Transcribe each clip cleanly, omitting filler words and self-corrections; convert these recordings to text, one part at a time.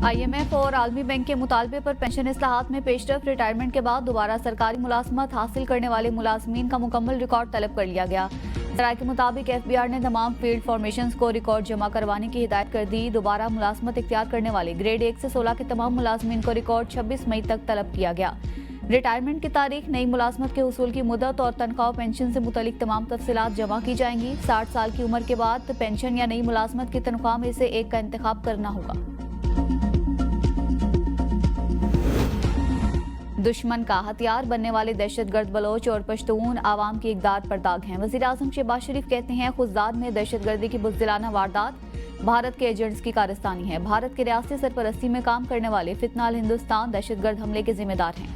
IMF और आलमी bank के मुतालबे पर पेंशन इस्लाहात में पेशरफ। रिटायरमेंट के बाद दोबारा सरकारी मुलाजमत हासिल करने वाले मुलाजमीन का मुकम्मल रिकॉर्ड तलब कर लिया गया। जराये के मुताबिक FBR ने तमाम फील्ड फॉर्मेशंस को रिकॉर्ड जमा करवाने की हिदायत कर दी। दोबारा मुलाजमत इख्तियार करने वाले ग्रेड 1 से 16 के तमाम मुलाजमीन को रिकॉर्ड 26 मई तक तलब किया गया। रिटायरमेंट की तारीख, नई मुलाजमत के हुसूल की मुद्दत और तनख्वाह पेंशन से मुतलिक तमाम तफसीलात जमा की जाएंगी। 60 साल की उम्र के बाद पेंशन या नई मुलाजमत की तनख्वाह में से एक का इंतखाब करना होगा। दुश्मन का हथियार बनने वाले दहशतगर्द बलोच और पश्तून आवाम की इकदार पर दाग हैं। वज़ीर आज़म शहबाज शरीफ कहते हैं, खुजदार में दहशतगर्दी की बुज़दिलाना वारदात भारत के एजेंट्स की कारस्तानी है। भारत के रियासती सरपरस्ती में काम करने वाले फितनाल हिंदुस्तान दहशतगर्द हमले के जिम्मेदार हैं।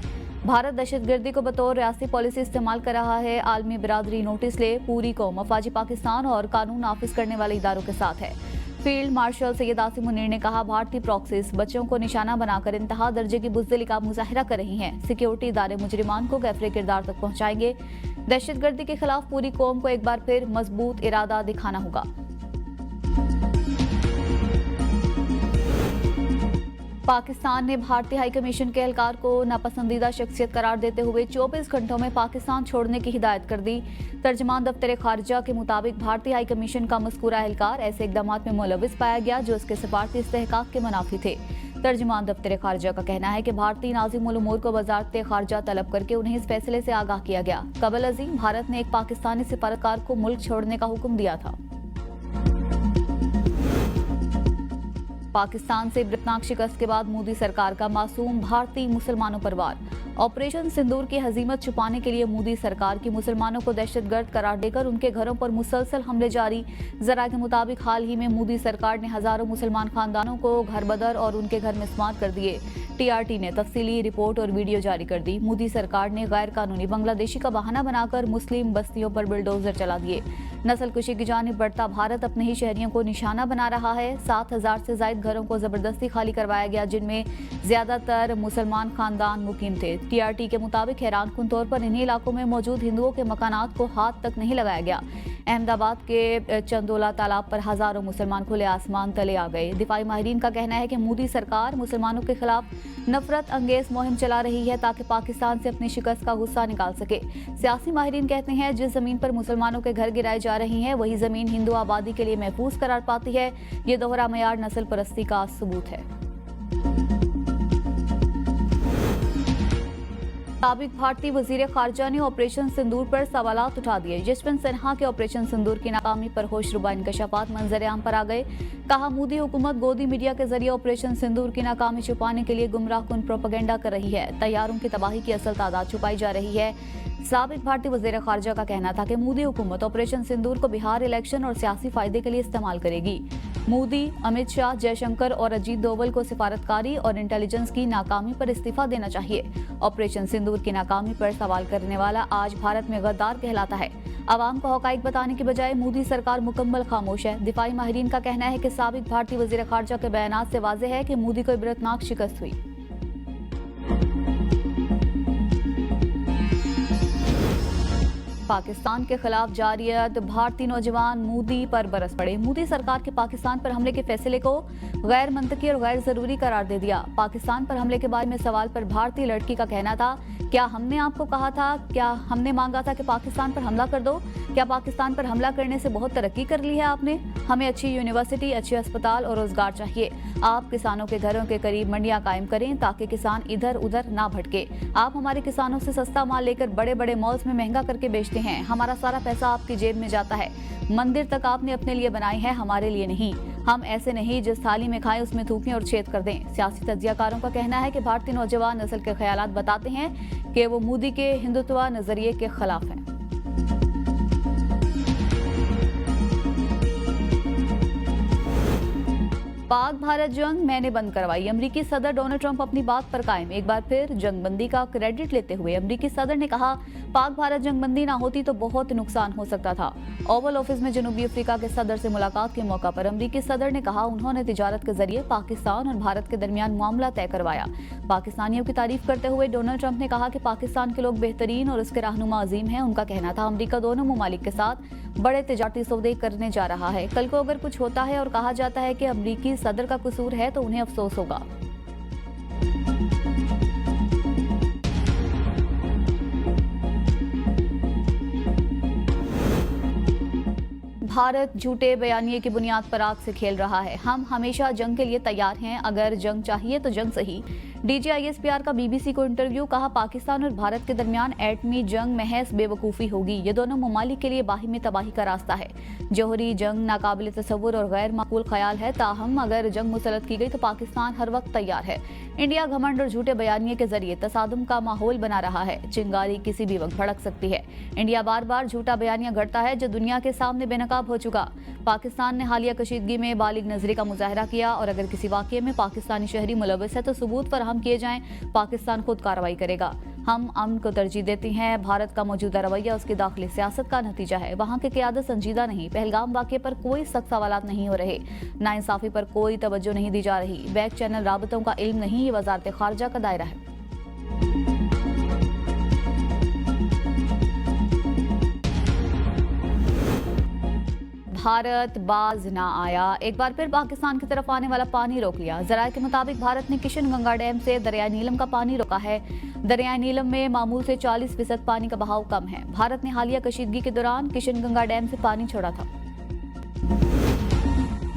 भारत दहशतगर्दी को बतौर रियासती पॉलिसी इस्तेमाल कर रहा है। आलमी बिरादरी नोटिस ले, पूरी कौम अफवाजी पाकिस्तान और कानून नाफिज करने वाले इदारों के साथ है। फील्ड मार्शल सैयद आसिम मुनीर ने कहा, भारतीय प्रॉक्सीज बच्चों को निशाना बनाकर इंतहा दर्जे की बुज़दिली का मुजाहिरा कर रही हैं। सिक्योरिटी इदारे मुजरिमान को गैफरे किरदार तक पहुंचाएंगे। दहशतगर्दी के खिलाफ पूरी कौम को एक बार फिर मजबूत इरादा दिखाना होगा। पाकिस्तान ने भारतीय हाई कमीशन के एहलकार को नापसंदीदा शख्सियत करार देते हुए 24 घंटों में पाकिस्तान छोड़ने की हिदायत कर दी। तर्जमान दफ्तर खारजा के मुताबिक भारतीय हाई कमीशन का मज़कूरा एहलकार ऐसे इक़दाम में मुलविस पाया गया जो उसके सफारती इस्तेहकाक के मुनाफी थे। तर्जमान दफ्तर खारजा का कहना है कि भारतीय नाज़िम उल उमूर को वज़ारत खारजा तलब करके उन्हें इस फैसले से आगाह किया गया। कबल अज़ीम भारत ने एक पाकिस्तानी सिफारतकार को मुल्क छोड़ने का हुक्म दिया था। पाकिस्तान से इबरतनाक शिकस्त के बाद मोदी सरकार का मासूम भारतीय मुसलमानों पर वार। ऑपरेशन सिंदूर की हजीमत छुपाने के लिए मोदी सरकार की मुसलमानों को दहशतगर्द करार देकर उनके घरों पर मुसलसल हमले जारी। जरा के मुताबिक हाल ही में मोदी सरकार ने हजारों मुसलमान खानदानों को घर बदर और उनके घर मिस्मार कर दिए। TRT ने तफसीली रिपोर्ट और वीडियो जारी कर दी। मोदी सरकार ने गैर कानूनी बांग्लादेशी का बहाना बनाकर मुस्लिम बस्तियों पर बुलडोजर चला दिए। नस्ल कुशी की जानिब बढ़ता भारत अपने ही शहरियों को निशाना बना रहा है। 7000 से ज्यादा घरों को जबरदस्ती खाली करवाया गया, जिनमें ज्यादातर मुसलमान खानदान मुकीम थे। TRT के मुताबिक हैरानकुन तौर पर इन्हीं इलाकों में मौजूद हिंदुओं के मकानात को हाथ तक नहीं लगाया गया। अहमदाबाद के चंदोला तालाब पर हजारों मुसलमान खुले आसमान तले आ गए। दिफाई माहिरीन का कहना है कि मोदी सरकार मुसलमानों के खिलाफ नफरत अंगेज मुहिम चला रही है ताकि पाकिस्तान से अपनी शिकस्त का गुस्सा निकाल सके। सियासी माहिरीन कहते हैं, जिस जमीन पर मुसलमानों के घर गिराए जा रही हैं वही जमीन हिंदू आबादी के लिए महफूज करार पाती है। ये दोहरा मयार नस्ल परस्ती का सबूत है। साबिक भारतीय वजीर खारजा ने ऑपरेशन सिंदूर पर सवालात उठा दिए। यशवंत सिन्हा के ऑपरेशन सिंदूर की नाकामी पर होशरुबा इंकशाफात मंजर-ए-आम पर आ गए। कहा, मोदी हुकूमत गोदी मीडिया के जरिए ऑपरेशन सिंदूर की नाकामी छुपाने के लिए गुमराहकुन प्रोपेगेंडा कर रही है। तैयारों की तबाही की असल तादाद छुपाई जा रही है। साबिक भारतीय वजीर खारजा का कहना था कि मोदी हुकूमत ऑपरेशन सिंदूर को बिहार इलेक्शन और सियासी फायदे के लिए इस्तेमाल करेगी। मोदी, अमित शाह, जयशंकर और अजीत डोवल को सिफारतकारी और इंटेलिजेंस की नाकामी पर इस्तीफा देना चाहिए। ऑपरेशन सिंदूर की नाकामी पर सवाल करने वाला आज भारत में गद्दार कहलाता है। आवाम को हकाइक बताने की बजाय मोदी सरकार मुकम्मल खामोश है। दिफाई माहिरीन का कहना है कि साबिक भारतीय वजीर खारजा के बयानात से वाज़ेह है कि मोदी को इबरतनाक शिकस्त हुई। पाकिस्तान के खिलाफ जारियत, भारतीय नौजवान मोदी पर बरस पड़े। मोदी सरकार के पाकिस्तान पर हमले के फैसले को गैर मंतकी और गैर जरूरी करार दे दिया। पाकिस्तान पर हमले के बारे में सवाल पर भारतीय लड़की का कहना था, क्या हमने आपको कहा था, क्या हमने मांगा था कि पाकिस्तान पर हमला कर दो? क्या पाकिस्तान पर हमला करने से बहुत तरक्की कर ली है आपने? हमें अच्छी यूनिवर्सिटी, अच्छे अस्पताल और रोजगार चाहिए। आप किसानों के घरों के करीब मंडियां कायम करें ताकि किसान इधर उधर ना भटके। आप हमारे किसानों से सस्ता माल लेकर बड़े बड़े मॉल्स में महंगा करके बेचते हैं। हमारा सारा पैसा आपकी जेब में जाता है। मंदिर तक आपने अपने लिए बनाई है, हमारे लिए नहीं। हम ऐसे नहीं जिस थाली में खाएं उसमें थूकें और छेद कर दें। सियासी तज्जियाकारों का कहना है कि भारतीय नौजवान नस्ल के ख्यालात बताते हैं कि वो मोदी के हिंदुत्व नजरिए के खिलाफ हैं। पाक भारत जंग मैंने बंद करवाई। अमरीकी सदर डोनाल्ड ट्रंप अपनी बात पर कायम। एक बार फिर जंगबंदी का क्रेडिट लेते हुए अमरीकी सदर ने कहा, पाक भारत जंगबंदी ना होती तो बहुत नुकसान हो सकता था। ओवल ऑफिस में जनूबी अफ्रीका के सदर से मुलाकात के मौका पर अमरीकी सदर ने कहा, उन्होंने तिजारत के जरिए पाकिस्तान और भारत के दरमियान मामला तय करवाया। पाकिस्तानियों की तारीफ करते हुए डोनाल्ड ट्रंप ने कहा कि पाकिस्तान के लोग बेहतरीन और उसके रहनुमा अजीम हैं। उनका कहना था, अमरीका दोनों ममालिक के साथ बड़े तिजारती सौदे करने जा रहा है। कल को अगर कुछ होता है और कहा जाता है कि अमरीकी सदर का कसूर है तो उन्हें अफसोस होगा। भारत झूठे बयानिए की बुनियाद पर आग से खेल रहा है। हम हमेशा जंग के लिए तैयार हैं, अगर जंग चाहिए तो जंग सही। DGISPR का BBC को इंटरव्यू। कहा, पाकिस्तान और भारत के दरमियान एटमी जंग महज बेवकूफ़ी होगी। ये दोनों ममालिक के लिए बाहिमी तबाही का रास्ता है। जौहरी जंग नाकाबिल तसव्वुर और गैर माकूल ख्याल है। ताहम अगर जंग मुसल्लत की गई तो पाकिस्तान हर वक्त तैयार है। इंडिया घमंड और झूठे बयानिए के जरिए तसादुम का माहौल बना रहा है। चिंगारी किसी भी वक्त भड़क सकती है। इंडिया बार बार झूठा बयानिया गढ़ता है जो दुनिया के सामने बेनकाब हो चुका। पाकिस्तान ने हालिया कशीदगी में बालिग नजरी का मुजाहरा किया और अगर किसी वाक़ये में पाकिस्तानी शहरी मुलव्वस है तो सबूत फराहम किए जाएं, पाकिस्तान खुद कार्रवाई करेगा। हम अमन को तरजीह देते हैं। भारत का मौजूदा रवैया उसकी दाखिली सियासत का नतीजा है। वहाँ की क़यादत संजीदा नहीं। पहलगाम वाक़ये पर कोई सख्त सवालात नहीं हो रहे। नाइंसाफ़ी पर कोई तवज्जो नहीं दी जा रही। बैक चैनल राबतों का इल्म नहीं, ये वज़ारत ख़ारजा का दायरा है। भारत बाज ना आया। एक बार फिर पाकिस्तान की तरफ आने वाला पानी रोक लिया। ज़राए के मुताबिक भारत ने किशन गंगा डैम से दरिया नीलम का पानी रोका है। दरिया नीलम में मामूल से 40% पानी का बहाव कम है। भारत ने हालिया कशीदगी के दौरान किशन गंगा डैम से पानी छोड़ा था।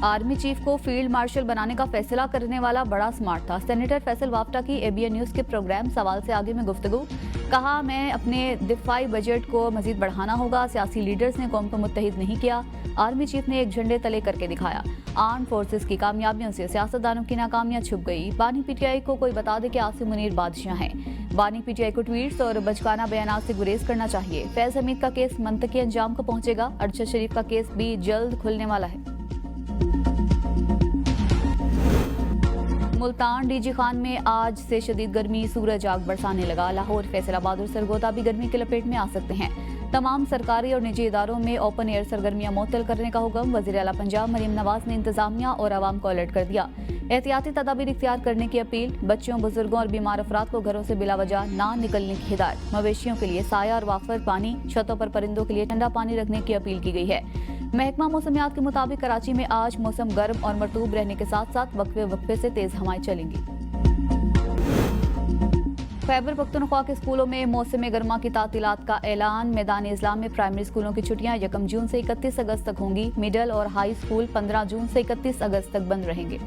आर्मी चीफ को फील्ड मार्शल बनाने का फैसला करने वाला बड़ा स्मार्ट था। सेनेटर फैसल वाफ्टा की ABN न्यूज़ के प्रोग्राम सवाल से आगे में गुफ्तगू। कहा, मैं अपने दिफाई बजट को मजीद बढ़ाना होगा। सियासी लीडर्स ने कौम को मुत्तहिद नहीं किया। आर्मी चीफ ने एक झंडे तले करके दिखाया। आर्म फोर्सेस की कामयाबियों से सियासतदानों की नाकामियां छुप गई। बानी PTI को कोई बता दे कि आसिम मुनीर बादशाह हैं। बानी PTI को ट्वीट्स और बचकाना बयानात से गुरेज करना चाहिए। फैज हमीद का केस मंतकी अंजाम को पहुंचेगा। अरशद शरीफ का केस भी जल्द खुलने वाला है। मुल्तान DG खान में आज से शदीद गर्मी, सूरज आग बरसाने लगा। लाहौर, फैसलाबाद और सरगोदा भी गर्मी की लपेट में आ सकते हैं। तमाम सरकारी और निजी इदारों में ओपन एयर सरगर्मियां मुअत्तल करने का हुक्म। वज़ीर आला पंजाब मरीम नवाज ने इंतजामिया और आवाम को अलर्ट कर दिया। एहतियाती तदाबीर इख्तियार करने की अपील। बच्चों, बुजुर्गों और बीमार अफराद को घरों से बिलावजह ना निकलने की हिदायत। मवेशियों के लिए साया और वाफर पानी, छतों पर परिंदों के लिए ठंडा पानी रखने की अपील की गई है। महकमा मौसमियात के मुताबिक कराची में आज मौसम गर्म और मरतूब रहने के साथ साथ वक्फे वक्फे से तेज हवाएं चलेंगी। खैबर पख्तूनख्वा के स्कूलों में मौसम गर्मा की तातीलात का ऐलान। मैदान इस्लाम में प्राइमरी स्कूलों की छुट्टियां 1 जून से 31 अगस्त तक होंगी। मिडल और हाई स्कूल 15 जून से 31 अगस्त तक बंद रहेंगे।